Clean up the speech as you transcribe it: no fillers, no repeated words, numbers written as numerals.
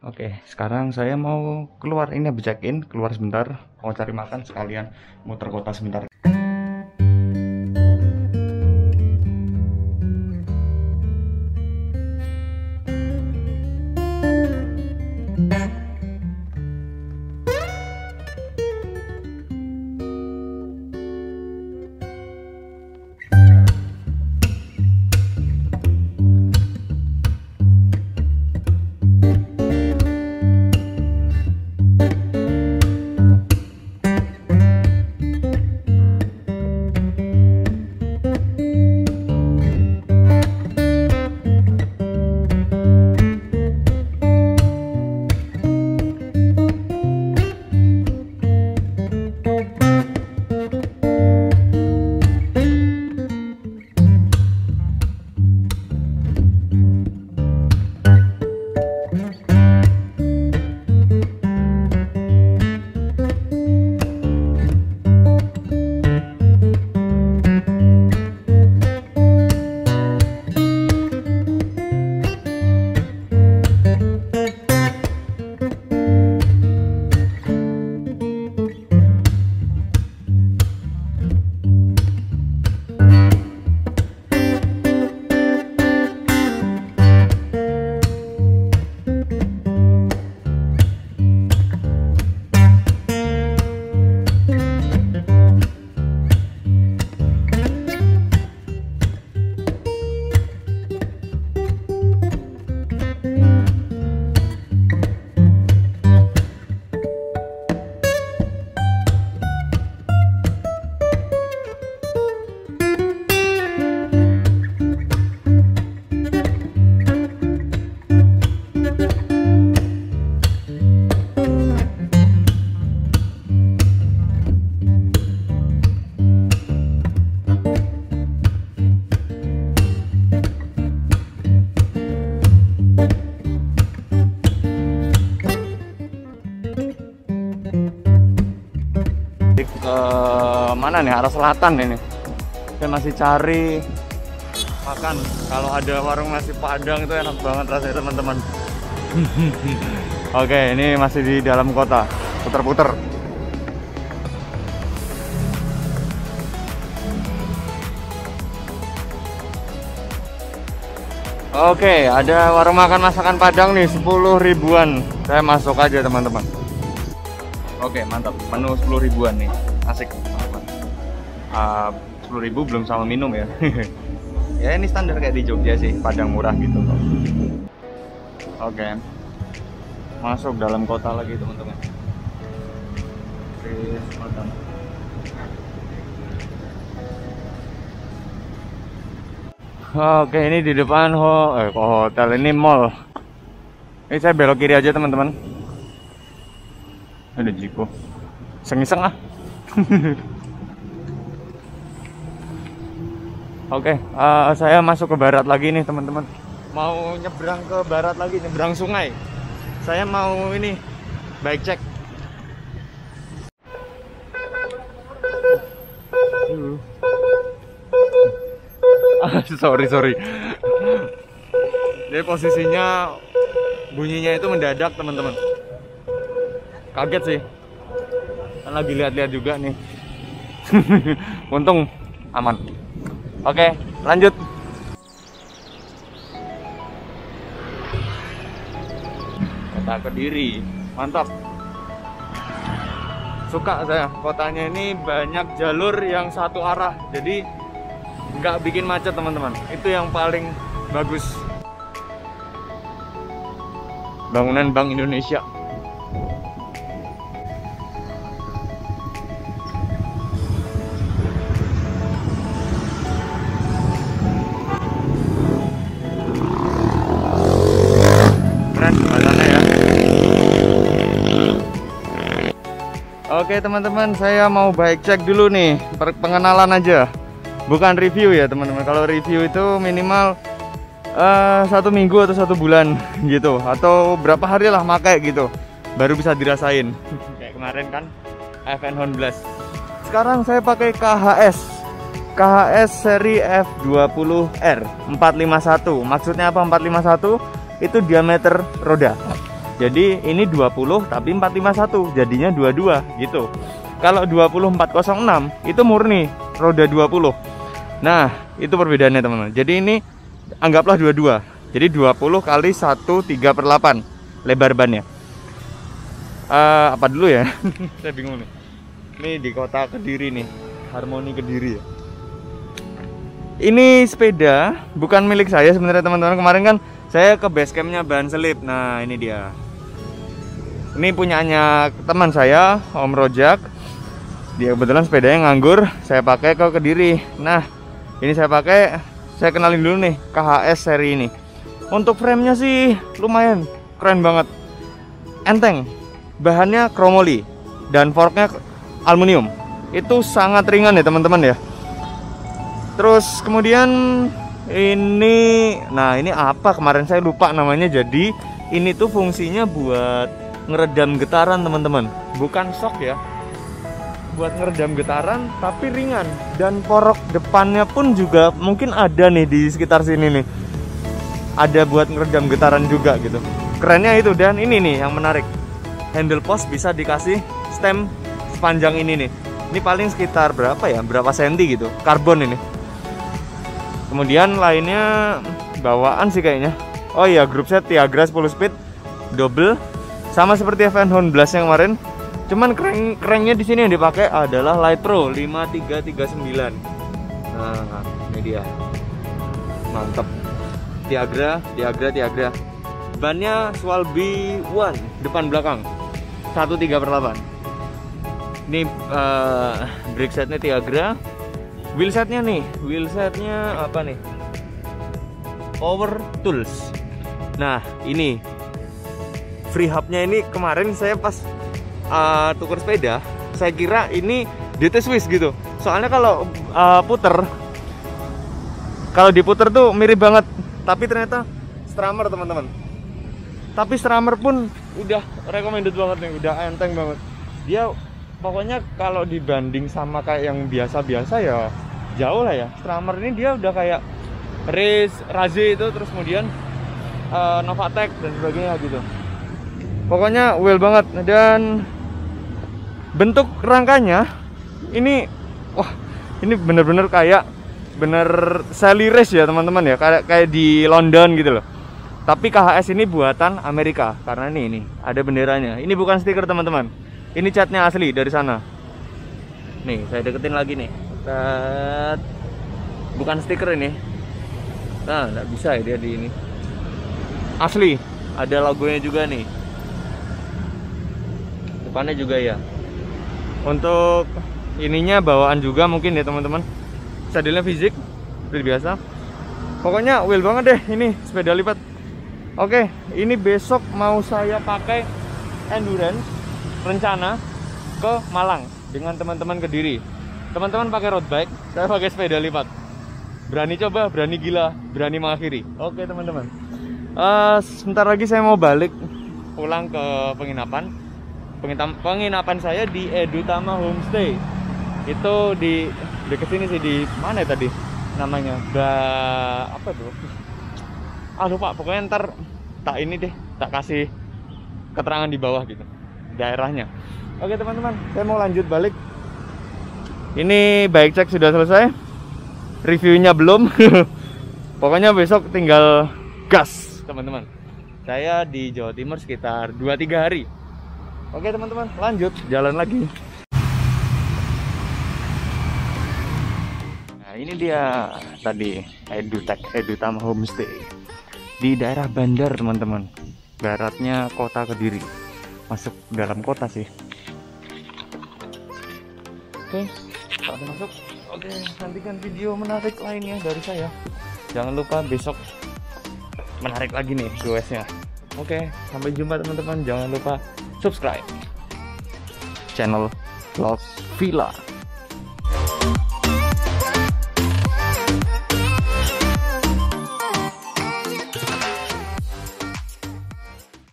Oke, sekarang saya mau keluar. Ini habis check-in, keluar sebentar, mau cari makan sekalian muter kota sebentar. Ke mana nih, arah selatan ini. Saya masih cari makan. Kalau ada warung nasi Padang itu enak banget rasanya teman-teman. Oke, ini masih di dalam kota, puter-puter. Oke, ada warung makan masakan Padang nih, 10 ribuan. Saya masuk aja teman-teman. Oke, mantap. Menu 10 ribuan nih. Asik, teman-teman. 10.000 belum sama minum ya. Ya ini standar kayak di Jogja sih, Padang murah gitu loh. Oke. Masuk dalam kota lagi, teman-teman. Oke, ini di depan hotel, ini mall. Ini saya belok kiri aja, teman-teman. Ada Jiko. Sengiseng ah. Oke, saya masuk ke barat lagi nih teman-teman. Mau nyebrang ke barat lagi, nyebrang sungai. Saya mau ini bike check. Sorry. Jadi posisinya bunyinya itu mendadak teman-teman. Kaget sih. Kan lagi lihat-lihat juga nih. Untung aman. Oke, lanjut. Kota Kediri, mantap. Suka saya, kotanya ini banyak jalur yang satu arah, jadi nggak bikin macet teman-teman. Itu yang paling bagus. Bangunan Bank Indonesia. Oke teman-teman, saya mau bike check dulu nih, pengenalan aja, bukan review ya teman-teman. Kalau review itu minimal 1 minggu atau 1 bulan gitu, atau berapa hari lah pakai gitu, baru bisa dirasain. Kayak kemarin kan FN Honda Blast. Sekarang saya pakai KHS seri F20R 451. Maksudnya apa 451? Itu diameter roda. Jadi ini 20 tapi 451, jadinya 22 gitu. Kalau 20 406 itu murni roda 20. Nah, itu perbedaannya teman-teman. Jadi ini anggaplah 22. Jadi 20 kali 1/3/8 lebar bannya. Apa dulu ya? Saya bingung nih. Ini di kota Kediri nih, Harmoni Kediri ya. Ini sepeda bukan milik saya sebenarnya teman-teman. Kemarin kan saya ke base campnya Ban Selip. Nah ini dia. Ini punyanya teman saya, Om Rojak. Dia kebetulan sepedanya nganggur, saya pakai ke Kediri. Nah ini saya pakai, saya kenalin dulu nih KHS seri ini. Untuk framenya sih lumayan keren banget, enteng. Bahannya kromoli dan forknya aluminium. Itu sangat ringan ya teman-teman ya. Terus kemudian ini, nah ini apa kemarin saya lupa namanya. Jadi ini tuh fungsinya buat ngeredam getaran teman-teman, bukan shock ya, buat ngeredam getaran tapi ringan. Dan porok depannya pun juga mungkin ada nih di sekitar sini nih, ada buat ngeredam getaran juga gitu. Kerennya itu. Dan ini nih yang menarik, handle post bisa dikasih stem sepanjang ini nih. Ini paling sekitar berapa ya, berapa senti gitu, karbon ini. Kemudian lainnya bawaan sih kayaknya. Oh iya, grup set Tiagra 10 speed double, sama seperti FN Honda Blast yang kemarin. Cuman kerennya di sini yang dipakai adalah Light Pro 5339. Nah, ini dia. Mantap. Tiagra. Bannya Swalby One depan belakang 1/3/8. Ini brake setnya Tiagra. Wheel setnya nih, apa nih? Power Tools. Nah ini free hubnya ini kemarin saya pas tuker sepeda, saya kira ini DT Swiss gitu. Soalnya kalau kalau diputer tuh mirip banget, tapi ternyata Strammer teman-teman. Tapi Strammer pun udah recommended banget nih, udah enteng banget. Dia pokoknya kalau dibanding sama kayak yang biasa-biasa ya jauh lah ya. Strammer ini dia udah kayak Raze itu, terus kemudian Novatec dan sebagainya gitu. Pokoknya well banget. Dan bentuk rangkanya ini, wah ini bener-bener kayak Sally Race ya teman-teman ya, kayak di London gitu loh. Tapi KHS ini buatan Amerika karena ini ada benderanya. Ini bukan stiker teman-teman, ini catnya asli dari sana. Nih saya deketin lagi nih. Bukan stiker ini. Nah nggak bisa ya dia di ini. Asli, ada logonya juga nih. Depannya juga ya. Untuk ininya bawaan juga mungkin ya teman-teman. Sadelnya fisik seperti biasa. Pokoknya well banget deh ini sepeda lipat. Oke, ini besok mau saya pakai endurance rencana ke Malang dengan teman-teman Kediri. Teman-teman pakai road bike, saya pakai sepeda lipat. Berani coba, berani gila, berani mengakhiri. Oke teman-teman. Sebentar lagi saya mau balik pulang ke penginapan. Penginapan saya di Edutama Homestay. Itu di dekat sini sih, di mana ya tadi namanya? Apa tuh? Lupa, pokoknya ntar tak ini deh, tak kasih keterangan di bawah gitu daerahnya. Oke teman-teman, saya mau lanjut balik. Ini bike check sudah selesai, reviewnya belum. Pokoknya besok tinggal gas teman-teman. Saya di Jawa Timur sekitar 2-3 hari. Oke teman-teman, lanjut jalan lagi. Nah ini dia tadi Edutama Homestay di daerah Bandar teman-teman, baratnya kota Kediri, masuk dalam kota sih. Oke, saatnya masuk. Oke, nantikan video menarik lainnya dari saya. Jangan lupa besok menarik lagi nih goesnya. Oke, sampai jumpa teman-teman. Jangan lupa subscribe channel Lost Villa.